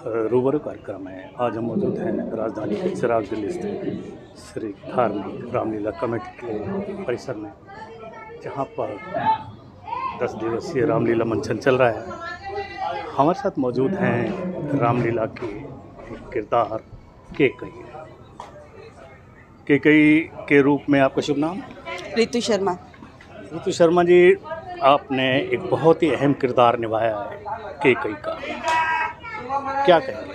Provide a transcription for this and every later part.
रूबरू कार्यक्रम है। आज हम मौजूद हैं राजधानी के चिराग दिल्ली स्थित श्री धार्मिक रामलीला कमेटी के परिसर में, जहाँ पर 10 दिवसीय रामलीला मंचन चल रहा है। हमारे साथ मौजूद हैं रामलीला के एक किरदार केकई। केकई के रूप में आपका शुभ नाम? ऋतु शर्मा। ऋतु शर्मा जी, आपने एक बहुत ही अहम किरदार निभाया है केकई का, क्या कहेंगे?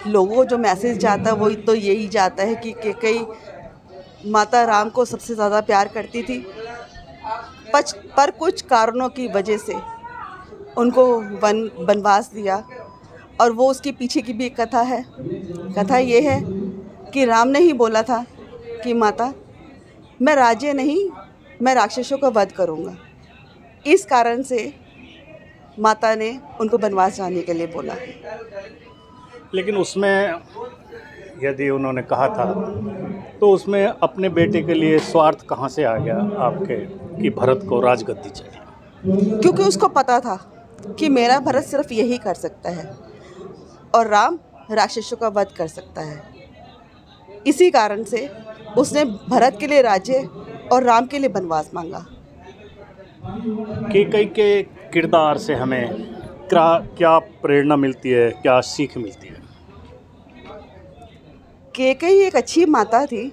लोगों को जो मैसेज जाता है वही तो यही जाता है कि केकई माता राम को सबसे ज़्यादा प्यार करती थी, पर कुछ कारणों की वजह से उनको वनवास दिया। और वो उसके पीछे की भी एक कथा है। कथा ये है कि राम ने ही बोला था कि माता, मैं राज्य नहीं, मैं राक्षसों का वध करूँगा। इस कारण से माता ने उनको वनवास जाने के लिए बोला। लेकिन उसमें यदि उन्होंने कहा था तो उसमें अपने बेटे के लिए स्वार्थ कहाँ से आ गया आपके कि भरत को राजगद्दी चाहिए? क्योंकि उसको पता था कि मेरा भरत सिर्फ यही कर सकता है और राम राक्षसों का वध कर सकता है। इसी कारण से उसने भरत के लिए राज्य और राम के लिए वनवास मांगा। केकई के किरदार से हमें क्या प्रेरणा मिलती है, क्या सीख मिलती है? केकई एक अच्छी माता थी।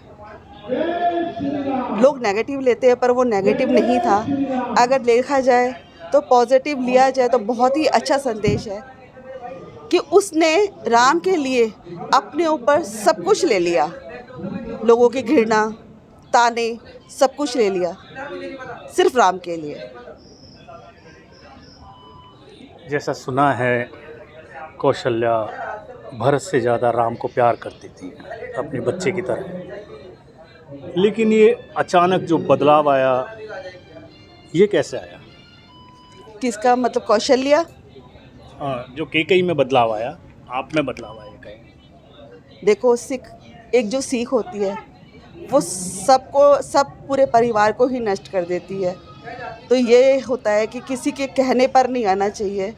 लोग नेगेटिव लेते हैं पर वो नेगेटिव नहीं था। अगर देखा जाए तो पॉजिटिव लिया जाए तो बहुत ही अच्छा संदेश है कि उसने राम के लिए अपने ऊपर सब कुछ ले लिया। लोगों की घृणा, ताने, सब कुछ ले लिया सिर्फ राम के लिए। जैसा सुना है, कौशल्या भरत से ज़्यादा राम को प्यार करती थी, अपने बच्चे की तरह। लेकिन ये अचानक जो बदलाव आया, ये कैसे आया? किसका मतलब? कौशल्या? हाँ, जो केकई में बदलाव आया, आप में बदलाव आया कहीं? देखो, एक जो सीख होती है वो सब पूरे परिवार को ही नष्ट कर देती है। तो ये होता है कि किसी के कहने पर नहीं आना चाहिए।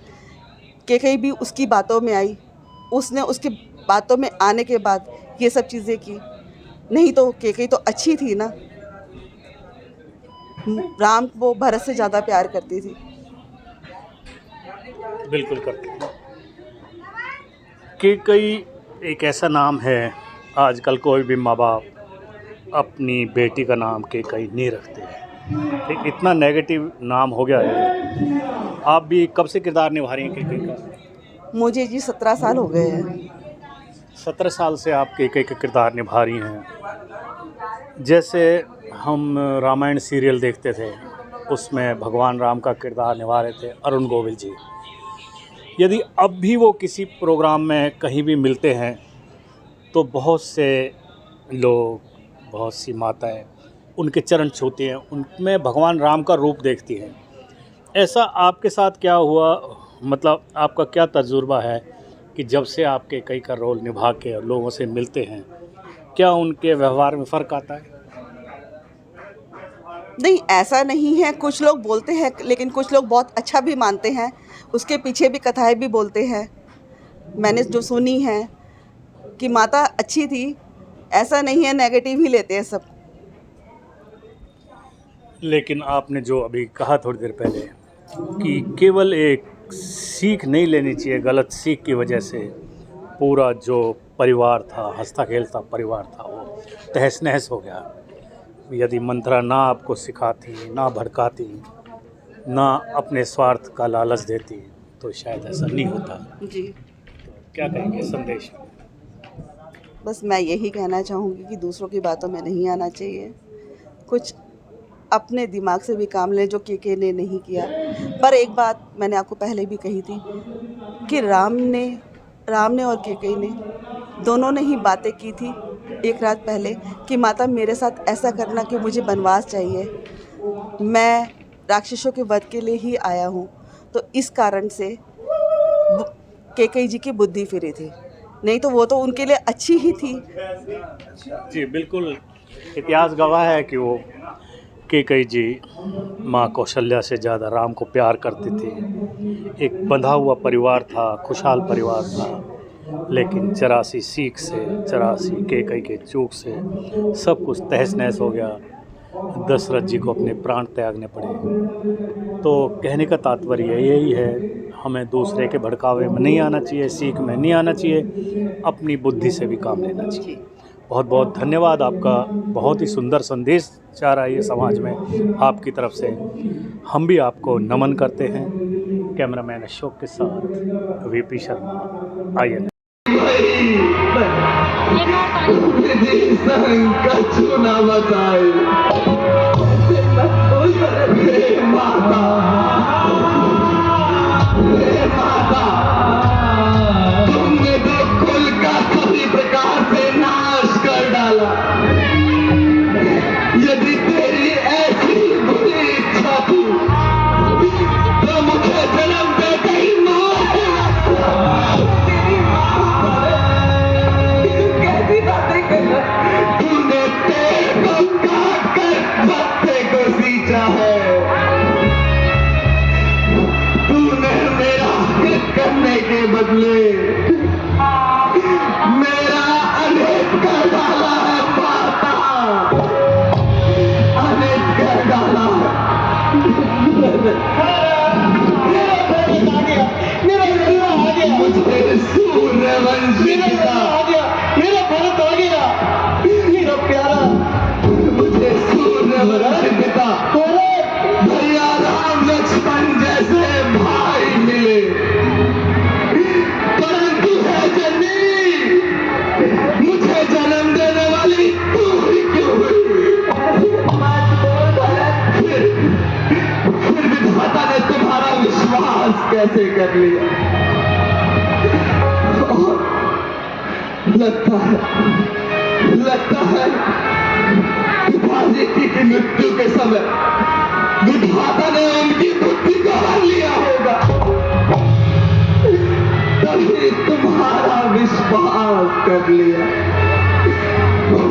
केकई भी उसकी बातों में आई, उसने उसकी बातों में आने के बाद ये सब चीज़ें की। नहीं तो केकई तो अच्छी थी ना। राम वो भरत से ज़्यादा प्यार करती थी। बिल्कुल करती थी। केकई एक ऐसा नाम है, आजकल कोई भी माँ बाप अपनी बेटी का नाम केकई नहीं रखते हैं। एक इतना नेगेटिव नाम हो गया है। आप भी कब से किरदार निभा रही हैं केकई का? मुझे जी 17 साल हो गए हैं। 17 साल से आप केकई का किरदार निभा रही हैं। जैसे हम रामायण सीरियल देखते थे, उसमें भगवान राम का किरदार निभा रहे थे अरुण गोविल जी। यदि अब भी वो किसी प्रोग्राम में कहीं भी मिलते हैं तो बहुत से लोग, बहुत सी माताएं उनके चरण छूती हैं, उनमें भगवान राम का रूप देखती हैं। ऐसा आपके साथ क्या हुआ? मतलब आपका क्या तजुर्बा है कि जब से आप केकई का रोल निभा के लोगों से मिलते हैं, क्या उनके व्यवहार में फ़र्क आता है? नहीं, ऐसा नहीं है। कुछ लोग बोलते हैं, लेकिन कुछ लोग बहुत अच्छा भी मानते हैं। उसके पीछे भी कथाएं भी बोलते हैं। मैंने जो सुनी है कि माता अच्छी थी, ऐसा नहीं है, नेगेटिव ही लेते हैं सब। लेकिन आपने जो अभी कहा थोड़ी देर पहले कि केवल एक सीख नहीं लेनी चाहिए, गलत सीख की वजह से पूरा जो परिवार था, हंसता खेलता परिवार था, वो तहस नहस हो गया। यदि मंत्रा ना आपको सिखाती, ना भड़काती, ना अपने स्वार्थ का लालच देती तो शायद ऐसा नहीं होता। जी, तो क्या कहेंगे संदेश? बस मैं यही कहना चाहूँगी कि दूसरों की बातों में नहीं आना चाहिए। कुछ अपने दिमाग से भी काम लें, जो केकई ने नहीं किया। पर एक बात मैंने आपको पहले भी कही थी कि राम ने और केकई ने दोनों ने ही बातें की थी एक रात पहले कि माता, मेरे साथ ऐसा करना कि मुझे वनवास चाहिए, मैं राक्षसों के वध के लिए ही आया हूँ। तो इस कारण से केकई जी की बुद्धि फिरी थी, नहीं तो वो तो उनके लिए अच्छी ही थी। जी बिल्कुल, इतिहास गवाह है कि वो कैकेयी जी माँ कौशल्या से ज़्यादा राम को प्यार करती थी। एक बंधा हुआ परिवार था, खुशहाल परिवार था, लेकिन 84 सीख से, 84 कैकेयी के चूक से सब कुछ तहस नहस हो गया। दशरथ जी को अपने प्राण त्यागने पड़े। तो कहने का तात्पर्य यही है, हमें दूसरे के भड़कावे में नहीं आना चाहिए, सीख में नहीं आना चाहिए, अपनी बुद्धि से भी काम लेना चाहिए। बहुत बहुत धन्यवाद आपका। बहुत ही सुंदर संदेश जा रहा है ये समाज में आपकी तरफ से। हम भी आपको नमन करते हैं। कैमरामैन अशोक के साथ वीपी शर्मा, आइए। कछु न बताए माता, तुमने तो कुल का सभी प्रकार से नाश कर डाला। यदि तेरी ऐसी बुरी इच्छा थी तो मुझे जन्म देते ही कैसी बातें कर रहा? तूने पेड़ को काट कर पत्ते को सींचा है। तूने मेरा हित करने के बदले मेरा अनित कर डाला है माता, अनित कर डाला है। मुझे सूर्यवंशी आ गया, मेरा भरत आ गया, मेरा प्यारा, मुझे सूर्यवंशी पिता भैया राम लक्ष्मण जैसे भाई मिले, परंतु है जननी, मुझे जन्म देने वाली तू ही क्यों हुई? फिर विधाता ने तुम्हारा विश्वास कैसे कर लिया? लगता है पिताजी की मृत्यु के समय विधाता ने उनकी बुद्धि को हर लिया होगा, तभी तुम्हारा विश्वास कर लिया।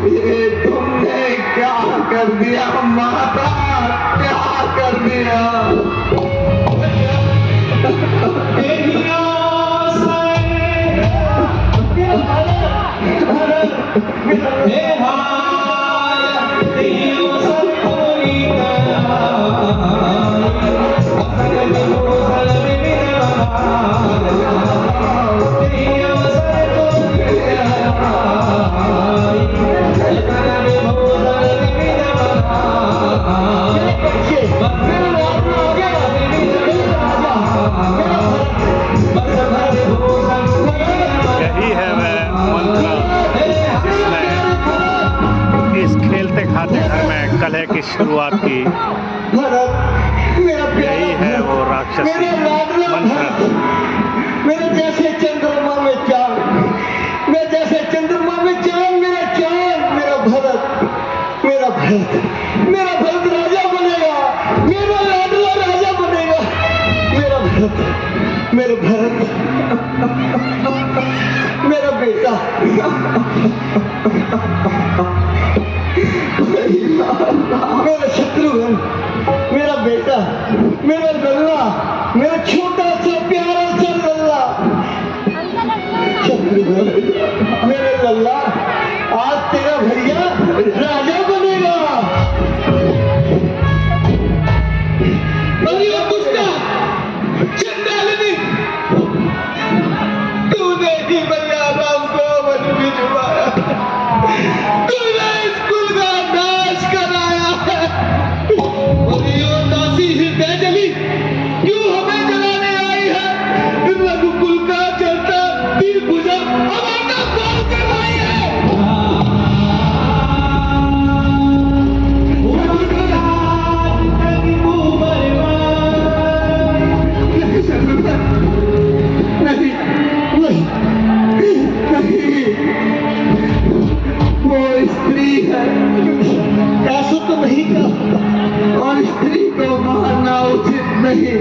ये तुमने क्या कर दिया माता, क्या कर दिया? यही है वह मंत्र जिसने इस खेलते खाते घर में कलह की शुरुआत की। यही है वो राक्षसी मंत्र। मेरे जैसे चंद्रमा में चांद, मैं जैसे चंद्रमा में चांद, मेरा चांद, मेरा भरत, मेरा भरत, मेरा भरत राजा बनेगा, मेरा लाडला राजा बनेगा, मेरा भरत, मेरा भरत, मेरा बेटा, मेरा शत्रुघ्न, मेरा बेटा, मेरा लल्ला, मेरा छोटा सा प्यारा सा लल्ला, शत्रुघ्न, मेरे लल्ला, आज तेरा भैया राजा बनेगा। अरे दुष्टा, चंडालिनी, तूने ही भैया राम को वन भिजवाया, तूने इस कुल का नाश कराया है। और ये दासी हृदय जली क्यों हमें जलाने आई है? रघुकुल का चलता तीर भुजा हमारा कौन करवाई है? नहीं, वो स्त्री है, ऐसा तो नहीं कहा, और स्त्री को मारना उचित नहीं।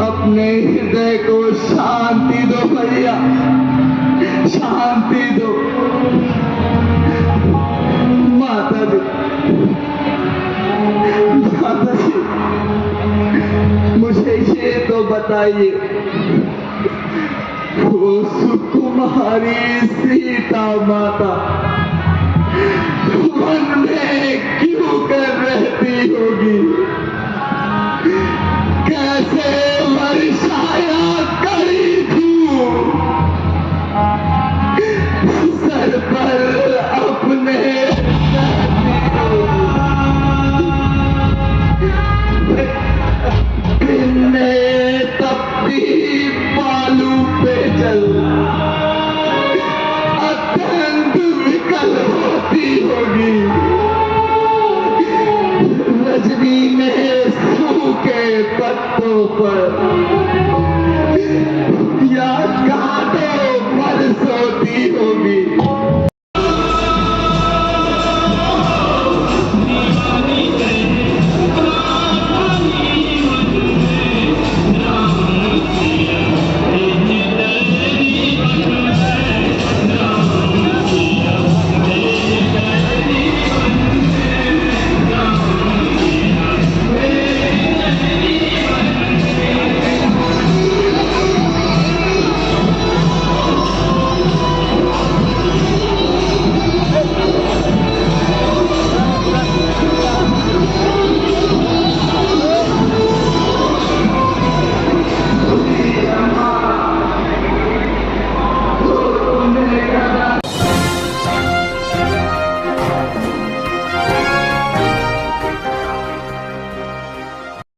अपने हृदय को शांति दो भैया, शांति दो। माता जी, मुझे ये तो बताइए, वो सुकुमारी सीता माता वन में क्यों कर रहती होगी? कैसे वर्षाया कड़ी धूप सर पर अपने दिन में तपती बालू पे चल अत्यंत विकल होती होगी। रजनी में सूखे पत्तों पर